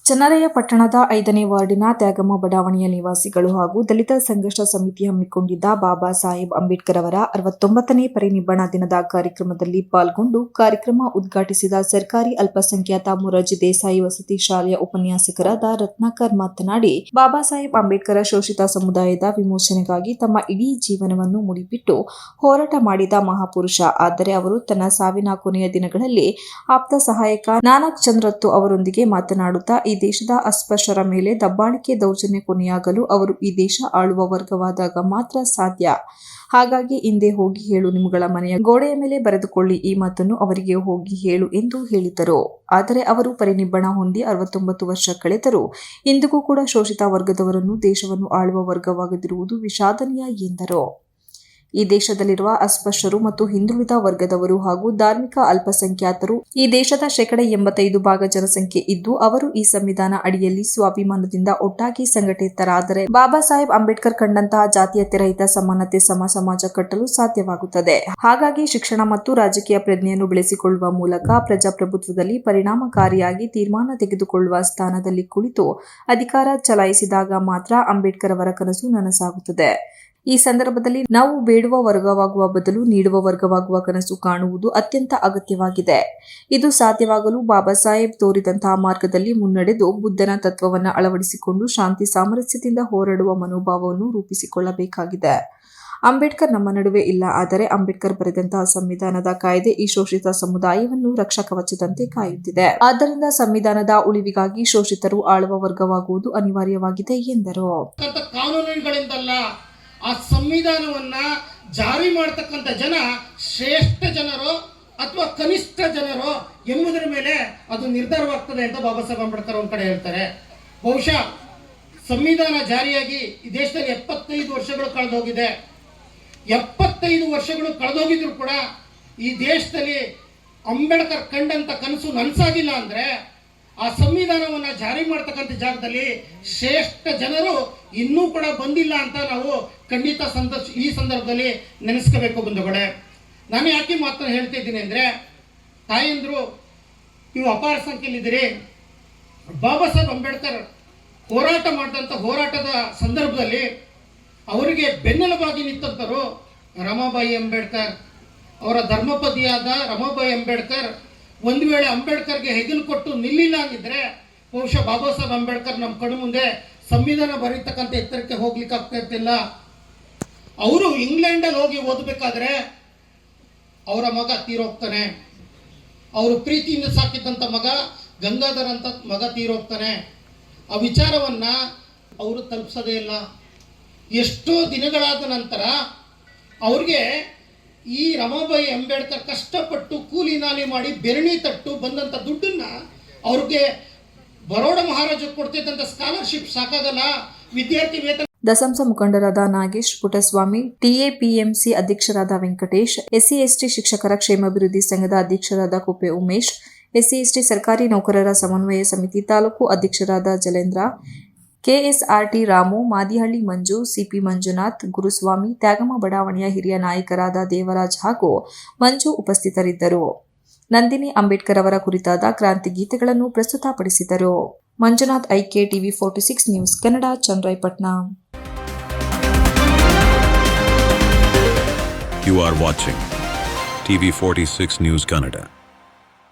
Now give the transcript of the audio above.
ಚನ್ನರಾಯ ಪಟ್ಟಣದ 5ನೇ ವಾರ್ಡಿನ ತ್ಯಾಗಮ್ಮ ಬಡಾವಣೆಯ ನಿವಾಸಿಗಳು ಹಾಗೂ ದಲಿತ ಸಂಘರ್ಷ ಸಮಿತಿ ಹಮ್ಮಿಕೊಂಡಿದ್ದ ಬಾಬಾ ಸಾಹೇಬ್ ಅಂಬೇಡ್ಕರ್ ಅವರ 69ನೇ ಪರಿನಿಬ್ಬಣ ದಿನದ ಕಾರ್ಯಕ್ರಮದಲ್ಲಿ ಪಾಲ್ಗೊಂಡು ಕಾರ್ಯಕ್ರಮ ಉದ್ಘಾಟಿಸಿದ ಸರ್ಕಾರಿ ಅಲ್ಪಸಂಖ್ಯಾತ ಮೊರಾರ್ಜಿ ದೇಸಾಯಿ ವಸತಿ ಶಾಲೆಯ ಉಪನ್ಯಾಸಕರಾದ ರತ್ನಾಕರ್ ಮಾತನಾಡಿ, ಬಾಬಾ ಸಾಹೇಬ್ ಅಂಬೇಡ್ಕರ್ ಶೋಷಿತ ಸಮುದಾಯದ ವಿಮೋಚನೆಗಾಗಿ ತಮ್ಮ ಇಡೀ ಜೀವನವನ್ನು ಮುಡಿಪಿಟ್ಟು ಹೋರಾಟ ಮಾಡಿದ ಮಹಾಪುರುಷ. ಆದರೆ ಅವರು ತನ್ನ ಸಾವಿನ ಕೊನೆಯ ದಿನಗಳಲ್ಲಿ ಆಪ್ತ ಸಹಾಯಕ ನಾನಕ್ ಚಂದ್ರತ್ತು ಅವರೊಂದಿಗೆ ಮಾತನಾಡುತ್ತಾ ಈ ದೇಶದ ಅಸ್ಪೃಶ್ಯರ ಮೇಲೆ ದಬ್ಬಾಳಿಕೆ ದೌರ್ಜನ್ಯ ಕೊನೆಯಾಗಲು ಅವರು ಈ ದೇಶ ಆಳುವ ವರ್ಗವಾದಾಗ ಮಾತ್ರ ಸಾಧ್ಯ. ಹಾಗಾಗಿ ಹಿಂದೆ ಹೋಗಿ ಹೇಳು, ನಿಮ್ಮಗಳ ಮನೆಯ ಗೋಡೆಯ ಮೇಲೆ ಬರೆದುಕೊಳ್ಳಿ, ಈ ಮಾತನ್ನು ಅವರಿಗೆ ಹೋಗಿ ಹೇಳು ಎಂದು ಹೇಳಿದರು. ಆದರೆ ಅವರು ಪರಿನಿಬ್ಬಣ ಹೊಂದಿ 69 ವರ್ಷ ಕಳೆದರೂ ಇಂದಿಗೂ ಕೂಡ ಶೋಷಿತ ವರ್ಗದವರನ್ನು ದೇಶವನ್ನು ಆಳುವ ವರ್ಗವಾಗದಿರುವುದು ವಿಷಾದನೀಯ ಎಂದರು. ಈ ದೇಶದಲ್ಲಿರುವ ಅಸ್ಪೃಶ್ಯರು ಮತ್ತು ಹಿಂದುಳಿದ ವರ್ಗದವರು ಹಾಗೂ ಧಾರ್ಮಿಕ ಅಲ್ಪಸಂಖ್ಯಾತರು ಈ ದೇಶದ 85% ಜನಸಂಖ್ಯೆ ಇದ್ದು, ಅವರು ಈ ಸಂವಿಧಾನ ಅಡಿಯಲ್ಲಿ ಸ್ವಾಭಿಮಾನದಿಂದ ಒಟ್ಟಾಗಿ ಸಂಘಟಿತರಾದರೆ ಬಾಬಾ ಸಾಹೇಬ್ ಅಂಬೇಡ್ಕರ್ ಕಂಡಂತಹ ಜಾತೀಯತೆ ರಹಿತ ಸಮಾನತೆ ಸಮ ಸಮಾಜ ಕಟ್ಟಲು ಸಾಧ್ಯವಾಗುತ್ತದೆ. ಹಾಗಾಗಿ ಶಿಕ್ಷಣ ಮತ್ತು ರಾಜಕೀಯ ಪ್ರಜ್ಞೆಯನ್ನು ಬೆಳೆಸಿಕೊಳ್ಳುವ ಮೂಲಕ ಪ್ರಜಾಪ್ರಭುತ್ವದಲ್ಲಿ ಪರಿಣಾಮಕಾರಿಯಾಗಿ ತೀರ್ಮಾನ ತೆಗೆದುಕೊಳ್ಳುವ ಸ್ಥಾನದಲ್ಲಿ ಕುಳಿತು ಅಧಿಕಾರ ಚಲಾಯಿಸಿದಾಗ ಮಾತ್ರ ಅಂಬೇಡ್ಕರ್ ಅವರ ಕನಸು ನನಸಾಗುತ್ತದೆ. ಈ ಸಂದರ್ಭದಲ್ಲಿ ನಾವು ಬೇಡುವ ವರ್ಗವಾಗುವ ಬದಲು ನೀಡುವ ವರ್ಗವಾಗುವ ಕನಸು ಕಾಣುವುದು ಅತ್ಯಂತ ಅಗತ್ಯವಾಗಿದೆ. ಇದು ಸಾಧ್ಯವಾಗಲು ಬಾಬಾ ಸಾಹೇಬ್ ತೋರಿದಂತಹ ಮಾರ್ಗದಲ್ಲಿ ಮುನ್ನಡೆದು ಬುದ್ಧನ ತತ್ವವನ್ನು ಅಳವಡಿಸಿಕೊಂಡು ಶಾಂತಿ ಸಾಮರಸ್ಯದಿಂದ ಹೋರಾಡುವ ಮನೋಭಾವವನ್ನು ರೂಪಿಸಿಕೊಳ್ಳಬೇಕಾಗಿದೆ. ಅಂಬೇಡ್ಕರ್ ನಮ್ಮ ನಡುವೆ ಇಲ್ಲ, ಆದರೆ ಅಂಬೇಡ್ಕರ್ ಬರೆದಂತಹ ಸಂವಿಧಾನದ ಕಾಯ್ದೆ ಈ ಶೋಷಿತ ಸಮುದಾಯವನ್ನು ರಕ್ಷಕವಚದಂತೆ ಕಾಯುತ್ತಿದೆ. ಆದ್ದರಿಂದ ಸಂವಿಧಾನದ ಉಳಿವಿಗಾಗಿ ಶೋಷಿತರು ಆಳುವ ವರ್ಗವಾಗುವುದು ಅನಿವಾರ್ಯವಾಗಿದೆ ಎಂದರು. ಆ ಸಂವಿಧಾನವನ್ನ ಜಾರಿ ಮಾಡತಕ್ಕಂಥ ಜನ ಶ್ರೇಷ್ಠ ಜನರೋ ಅಥವಾ ಕನಿಷ್ಠ ಜನರೋ ಎಂಬುದರ ಮೇಲೆ ಅದು ನಿರ್ಧಾರವಾಗ್ತದೆ ಅಂತ ಬಾಬಾ ಸಾಹೇಬ್ ಅಂಬೇಡ್ಕರ್ ಒಂದ್ ಕಡೆ ಹೇಳ್ತಾರೆ. ಬಹುಶಃ ಸಂವಿಧಾನ ಜಾರಿಯಾಗಿ ಈ ದೇಶದಲ್ಲಿ 75 ವರ್ಷಗಳು ಕಳೆದೋಗಿದೆ. 75 ವರ್ಷಗಳು ಕಳೆದೋಗಿದ್ರು ಕೂಡ ಈ ದೇಶದಲ್ಲಿ ಅಂಬೇಡ್ಕರ್ ಕಂಡಂತ ಕನಸು ನನಸಾಗಿಲ್ಲ ಅಂದ್ರೆ ಆ ಸಂವಿಧಾನವನ್ನ ಜಾರಿ ಮಾಡ್ತಕ್ಕಂಥ ಜಾಗದಲ್ಲಿ ಶ್ರೇಷ್ಠ ಜನರು ಇನ್ನೂ ಕೂಡ ಬಂದಿಲ್ಲ ಅಂತ ನಾವು ಖಂಡಿತ ಈ ಸಂದರ್ಭದಲ್ಲಿ ನೆನೆಸ್ಕೋಬೇಕು ಬಂಧುಗಳೇ. ನಾನು ಯಾಕೆ ಮಾತನ್ನು ಹೇಳ್ತಾ ಇದ್ದೀನಿ ಅಂದ್ರೆ, ತಾಯಂದ್ರು ನೀವು ಅಪಾರ ಸಂಖ್ಯೆಯಲ್ಲಿದ್ದೀರಿ. ಬಾಬಾ ಸಾಹೇಬ್ ಅಂಬೇಡ್ಕರ್ ಹೋರಾಟ ಮಾಡಿದಂಥ ಹೋರಾಟದ ಸಂದರ್ಭದಲ್ಲಿ ಅವರಿಗೆ ಬೆನ್ನೆಲುಬಾಗಿ ನಿಂತಂತರು ರಮಾಬಾಯಿ ಅಂಬೇಡ್ಕರ್, ಅವರ ಧರ್ಮಪದಿಯಾದ ರಮಾಬಾಯಿ ಅಂಬೇಡ್ಕರ್. ಒಂದು ವೇಳೆ ಅಂಬೇಡ್ಕರ್ಗೆ ಹೆಗಲು ಕೊಟ್ಟು ನಿಲ್ಲಿಲ್ಲ ಆಗಿದ್ರೆ ಬಹುಶಃ ಬಾಬಾ ಸಾಹೇಬ್ ಅಂಬೇಡ್ಕರ್ ನಮ್ಮ ಕಣ್ಣು ಮುಂದೆ ಸಂವಿಧಾನ ಬರೀತಕ್ಕಂಥ ಎತ್ತರಕ್ಕೆ ಹೋಗ್ಲಿಕ್ಕೆ ಆಗ್ತಾ ಇರ್ತಿಲ್ಲ. ಅವರು ಇಂಗ್ಲೆಂಡಲ್ಲಿ ಹೋಗಿ ಓದಬೇಕಾದ್ರೆ ಅವರ ಮಗ ತೀರೋಗ್ತಾನೆ. ಅವರು ಪ್ರೀತಿಯಿಂದ ಸಾಕಿದ್ದಂಥ ಮಗ ಗಂಗಾಧರ್ ಅಂತ ಮಗ ತೀರೋಗ್ತಾನೆ. ಆ ವಿಚಾರವನ್ನ ಅವರು ತಲುಪಿಸೋದೇ ಇಲ್ಲ. ಎಷ್ಟೋ ದಿನಗಳಾದ ನಂತರ ಅವ್ರಿಗೆ ಈ ರಮಾಬಾಯಿ ಅಂಬೇಡ್ಕರ್ ಕಷ್ಟಪಟ್ಟು ಕೂಲಿ ನಾಲಿ ಮಾಡಿ ಬೆರಣಿ ತಟ್ಟು ಬಂದಂಥ ದುಡ್ಡನ್ನ ಅವ್ರಿಗೆ ಬರೋಡ ಮಹಾರಾಜ ಕೊಡ್ತಿದ್ದಂಥ ಸ್ಕಾಲರ್ಶಿಪ್ ಸಾಕಾಗಲ್ಲ. ವಿದ್ಯಾರ್ಥಿ ವೇತನ ದಸಂಸ ಮುಖಂಡರಾದ ನಾಗೇಶ್, ಪುಟ್ಟಸ್ವಾಮಿ, ಟಿಎಪಿಎಂಸಿ ಅಧ್ಯಕ್ಷರಾದ ವೆಂಕಟೇಶ್, ಎಸ್ಸಿ/ಎಸ್ಟಿ ಶಿಕ್ಷಕರ ಕ್ಷೇಮಾಭಿವೃದ್ಧಿ ಸಂಘದ ಅಧ್ಯಕ್ಷರಾದ ಕುಪ್ಪೆ ಉಮೇಶ್, ಎಸ್ಸಿ/ಎಸ್ಟಿ ಸರ್ಕಾರಿ ನೌಕರರ ಸಮನ್ವಯ ಸಮಿತಿ ತಾಲೂಕು ಅಧ್ಯಕ್ಷರಾದ ಜಲೇಂದ್ರ, ಕೆಎಸ್ಆರ್ಟಿ ರಾಮು, ಮಾದಿಹಳ್ಳಿ ಮಂಜು, ಸಿಪಿ ಮಂಜುನಾಥ್, ಗುರುಸ್ವಾಮಿ, ತ್ಯಾಗಮ್ಮ ಬಡಾವಣೆಯ ಹಿರಿಯ ನಾಯಕರಾದ ದೇವರಾಜ್ ಹಾಗೂ ಮಂಜು ಉಪಸ್ಥಿತರಿದ್ದರು. ನಂದಿನಿ ಅಂಬೇಡ್ಕರ್ ಅವರ ಕುರಿತಾದ ಕ್ರಾಂತಿ ಗೀತೆಗಳನ್ನು ಪ್ರಸ್ತುತಪಡಿಸಿದರು. Manjunath, IK TV 46 news Kannada, Channarayapatna. You are watching TV 46 News Kannada.